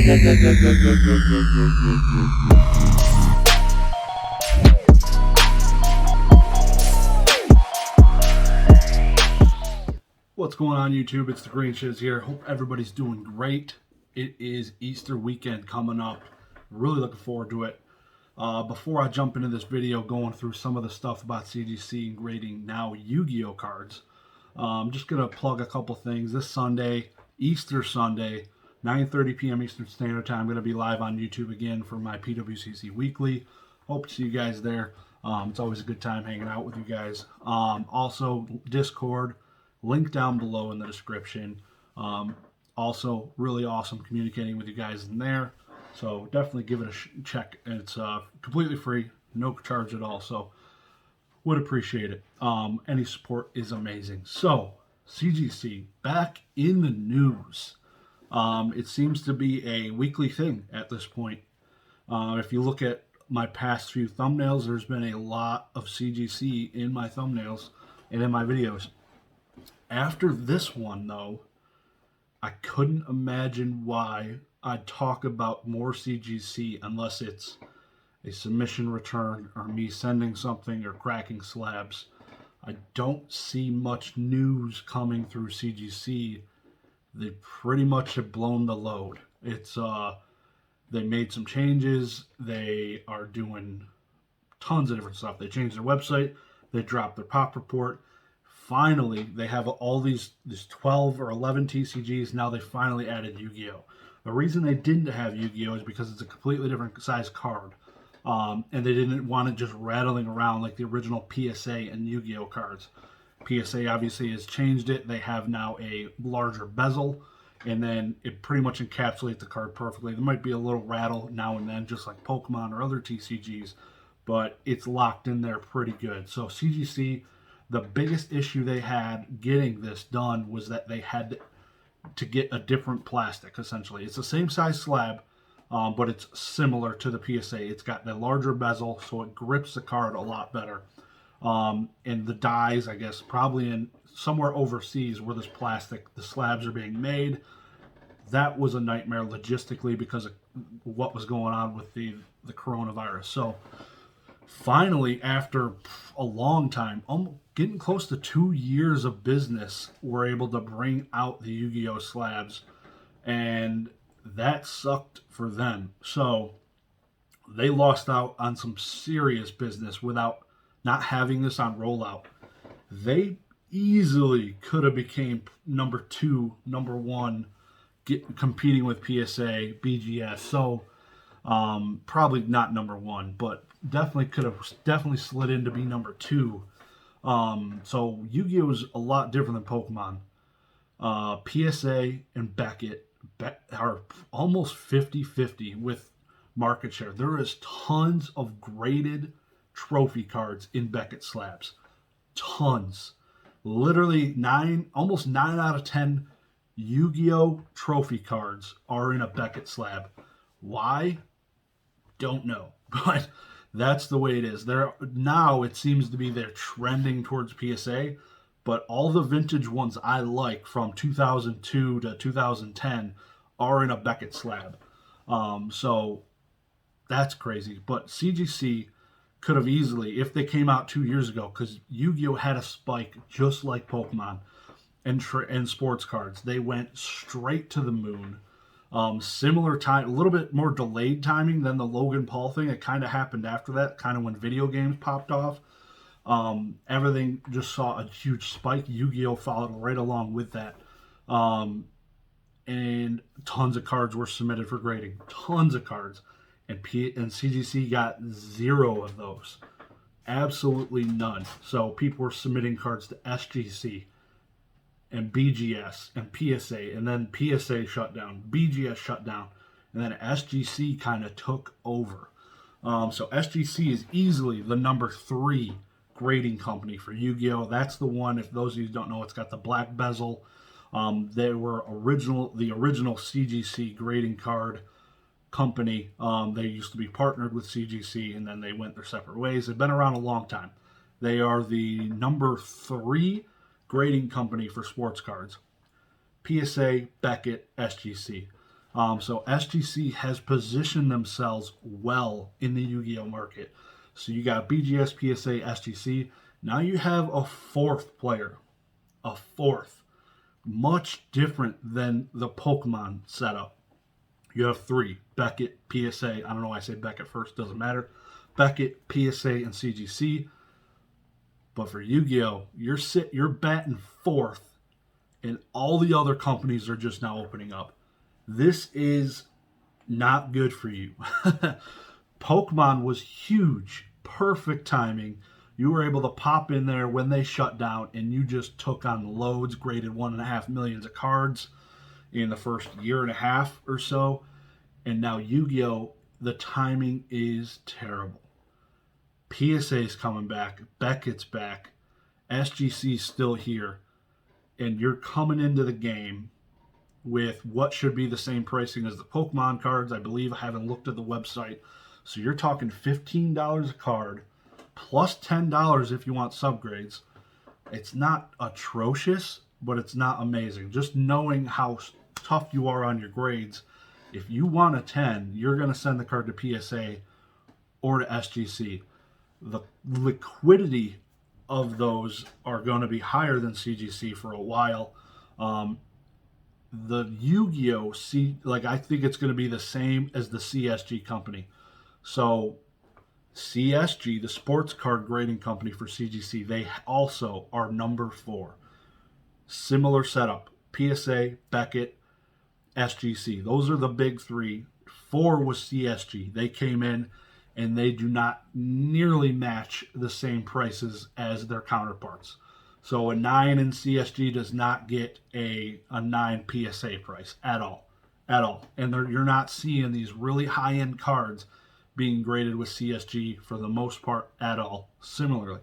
What's going on, YouTube? It's the Green Shiz here. Hope everybody's doing great. It is Easter weekend coming up. Really looking forward to it. Before I jump into this video going through some of the stuff about CGC and grading now Yu-Gi-Oh cards, I'm just going to plug a couple things. This Sunday, Easter Sunday, 9:30 p.m. Eastern Standard Time, I'm going to be live on YouTube again for my PWCC Weekly. Hope to see you guys there. It's always a good time hanging out with you guys. Also, Discord, link down below in the description. Also, really awesome communicating with you guys in there. So definitely give it a check. It's completely free, no charge at all. So would appreciate it. Any support is amazing. So CGC back in the news. It seems to be a weekly thing at this point. If you look at my past few thumbnails, there's been a lot of CGC in my thumbnails and in my videos. After this one, though, I couldn't imagine why I'd talk about more CGC unless it's a submission return or me sending something or cracking slabs. I don't see much news coming through CGC. They pretty much have blown the load. It's they made some changes. They are doing tons of different stuff. They changed their website. They dropped their pop report. Finally, they have all these 12 or 11 TCGs. Now they finally added Yu-Gi-Oh! The reason they didn't have Yu-Gi-Oh! Is because it's a completely different size card. And they didn't want it just rattling around like the original PSA and Yu-Gi-Oh! Cards. PSA obviously has changed it. They have now a larger bezel, and then it pretty much encapsulates the card perfectly. There might be a little rattle now and then, just like Pokemon or other TCGs, but it's locked in there pretty good. So CGC, the biggest issue they had getting this done was that they had to get a different plastic, essentially. It's the same size slab, but it's similar to the PSA. It's got the larger bezel, so it grips the card a lot better. And the dies, I guess, probably in somewhere overseas where this plastic, the slabs are being made. That was a nightmare logistically because of what was going on with the coronavirus. So finally, after a long time, getting close to 2 years of business, we're able to bring out the Yu-Gi-Oh! Slabs, and that sucked for them. So they lost out on some serious business without not having this on rollout. They easily could have became number 2, number 1, competing with PSA, BGS. So probably not number 1, but definitely could have slid in to be number 2. So Yu-Gi-Oh! Is a lot different than Pokemon. PSA and Beckett are almost 50-50 with market share. There is tons of graded trophy cards in Beckett slabs. Tons. Literally almost 9 out of 10 Yu-Gi-Oh! Trophy cards are in a Beckett slab. Why? Don't know. But that's the way it is. Now it seems to be they're trending towards PSA, but all the vintage ones I like from 2002 to 2010 are in a Beckett slab. So that's crazy. But CGC could have easily, if they came out 2 years ago, because Yu-Gi-Oh! Had a spike just like Pokemon and sports cards. They went straight to the moon. Similar time, a little bit more delayed timing than the Logan Paul thing. It kind of happened after that, kind of when video games popped off. Everything just saw a huge spike. Yu-Gi-Oh! Followed right along with that. And tons of cards were submitted for grading. Tons of cards. And CGC got 0 of those. Absolutely none. So people were submitting cards to SGC and BGS and PSA, and then PSA shut down, BGS shut down, and then SGC kind of took over. So SGC is easily the number 3 grading company for Yu-Gi-Oh! That's the one, if those of you who don't know, it's got the black bezel. They were the original CGC grading card company. They used to be partnered with CGC, and then they went their separate ways. They've been around a long time. They are the number 3 grading company for sports cards. PSA, Beckett, SGC. So SGC has positioned themselves well in the Yu-Gi-Oh market. So you got BGS, PSA, SGC. Now you have a fourth player, a fourth, much different than the Pokemon setup. You have three: Beckett, PSA. I don't know why I say Beckett first, doesn't matter. Beckett, PSA, and CGC. But for Yu-Gi-Oh, you're batting fourth, and all the other companies are just now opening up. This is not good for you. Pokemon was huge, perfect timing. You were able to pop in there when they shut down, and you just took on loads, graded 1.5 million of cards in the first year and a half or so. And now Yu-Gi-Oh, the timing is terrible. PSA is coming back, Beckett's back, SGC's still here, and you're coming into the game with what should be the same pricing as the Pokemon cards. I believe, I haven't looked at the website. So you're talking $15 a card, plus $10 if you want subgrades. It's not atrocious, but it's not amazing. Just knowing how tough you are on your grades, if you want a 10, you're going to send the card to PSA or to SGC. The liquidity of those are going to be higher than CGC for a while. The Yu-Gi-Oh! I think it's going to be the same as the CSG company. So CSG, the sports card grading company for CGC, they also are number 4. Similar setup: PSA, Beckett, SGC. Those are the big 3. 4 was CSG. They came in and they do not nearly match the same prices as their counterparts. So a 9 in CSG does not get a 9 PSA price at all. At all. And you're not seeing these really high-end cards being graded with CSG for the most part at all, similarly.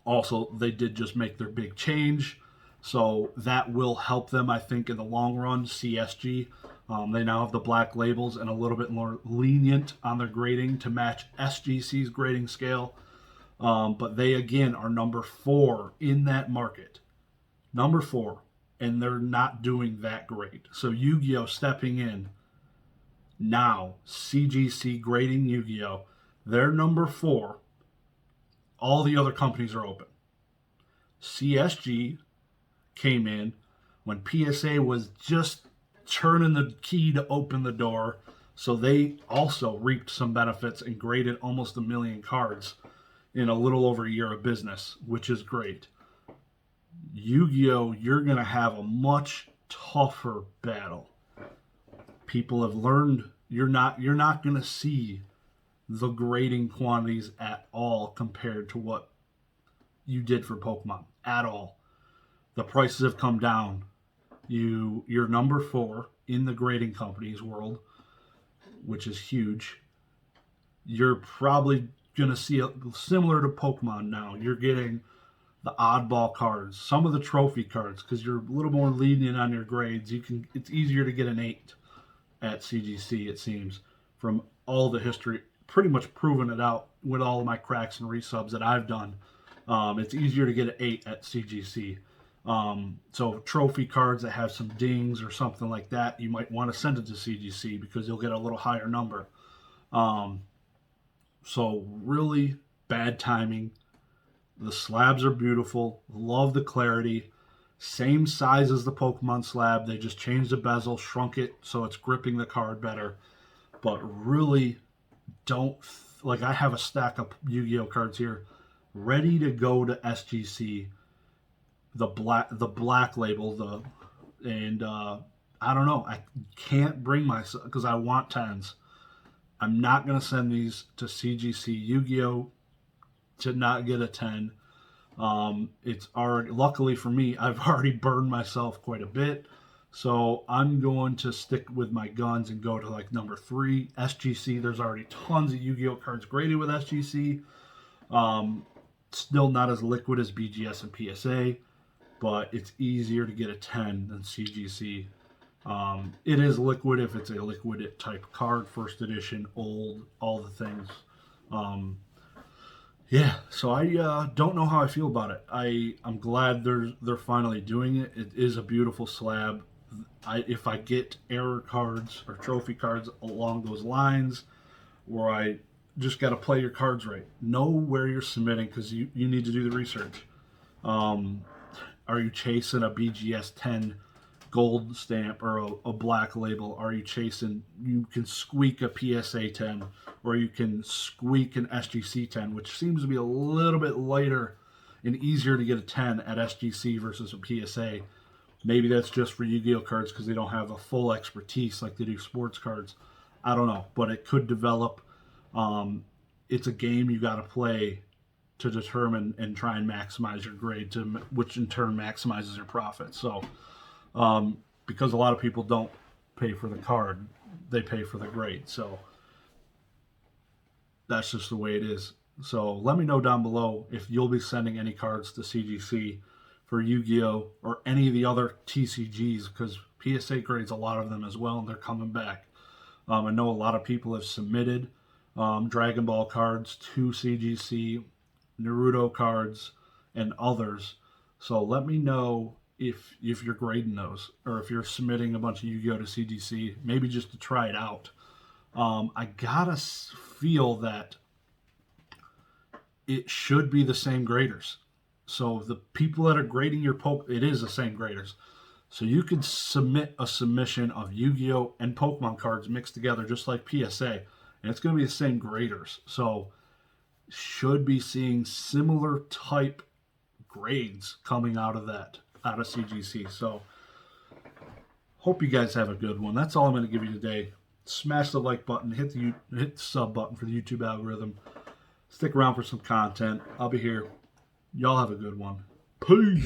Also, they did just make their big change, so that will help them, I think, in the long run. CSG, they now have the black labels and a little bit more lenient on their grading to match SGC's grading scale. But they, again, are number 4 in that market. Number 4. And they're not doing that great. So Yu-Gi-Oh! Stepping in now. CGC grading Yu-Gi-Oh! They're number 4. All the other companies are open. CSG came in when PSA was just turning the key to open the door. So they also reaped some benefits and graded almost 1 million cards in a little over a year of business, which is great. Yu-Gi-Oh! You're going to have a much tougher battle. People have learned you're not going to see the grading quantities at all compared to what you did for Pokemon at all. The prices have come down. You're number 4 in the grading company's world, which is huge. You're probably going to see similar to Pokemon now. You're getting the oddball cards, some of the trophy cards, because you're a little more lenient on your grades. It's easier to get an 8 at CGC, it seems, from all the history. Pretty much proven it out with all of my cracks and resubs that I've done. It's easier to get an 8 at CGC. So trophy cards that have some dings or something like that, you might want to send it to CGC because you'll get a little higher number. So really bad timing. The slabs are beautiful. Love the clarity. Same size as the Pokemon slab. They just changed the bezel, shrunk it so it's gripping the card better. But really don't... I have a stack of Yu-Gi-Oh cards here ready to go to SGC. The black label, I don't know. I can't bring myself because I want 10s. I'm not going to send these to CGC. Yu-Gi-Oh! To not get a 10. It's already, luckily for me, I've already burned myself quite a bit. So I'm going to stick with my guns and go to number 3, SGC. There's already tons of Yu-Gi-Oh! Cards graded with SGC. Still not as liquid as BGS and PSA, but it's easier to get a 10 than CGC. It is liquid if it's a liquid type card, first edition, old, all the things. Yeah, so I don't know how I feel about it. I'm glad they're finally doing it. It is a beautiful slab. if I get error cards or trophy cards along those lines, or I just got to play your cards right. Know where you're submitting, because you need to do the research. Are you chasing a BGS 10 gold stamp or a black label? Are you chasing, you can squeak a PSA 10, or you can squeak an SGC 10, which seems to be a little bit lighter and easier to get a 10 at SGC versus a PSA. Maybe that's just for Yu-Gi-Oh cards because they don't have a full expertise like they do sports cards. I don't know, but it could develop. It's a game you got to play to determine and try and maximize your grade, which in turn maximizes your profit. So, because a lot of people don't pay for the card, they pay for the grade. So that's just the way it is. So let me know down below if you'll be sending any cards to CGC for Yu-Gi-Oh or any of the other TCGs, because PSA grades a lot of them as well, and they're coming back. I know a lot of people have submitted Dragon Ball cards to CGC, Naruto cards, and others. So let me know if you're grading those, or if you're submitting a bunch of Yu-Gi-Oh to CGC, maybe just to try it out. I gotta feel that it should be the same graders. So the people that are grading your it is the same graders. So you could submit a submission of Yu-Gi-Oh and Pokemon cards mixed together, just like PSA, and it's going to be the same graders. So should be seeing similar type grades coming out of CGC. So hope you guys have a good one. That's all I'm going to give you today. Smash the like button, hit the sub button for the YouTube algorithm. Stick around for some content. I'll be here. Y'all have a good one. Peace.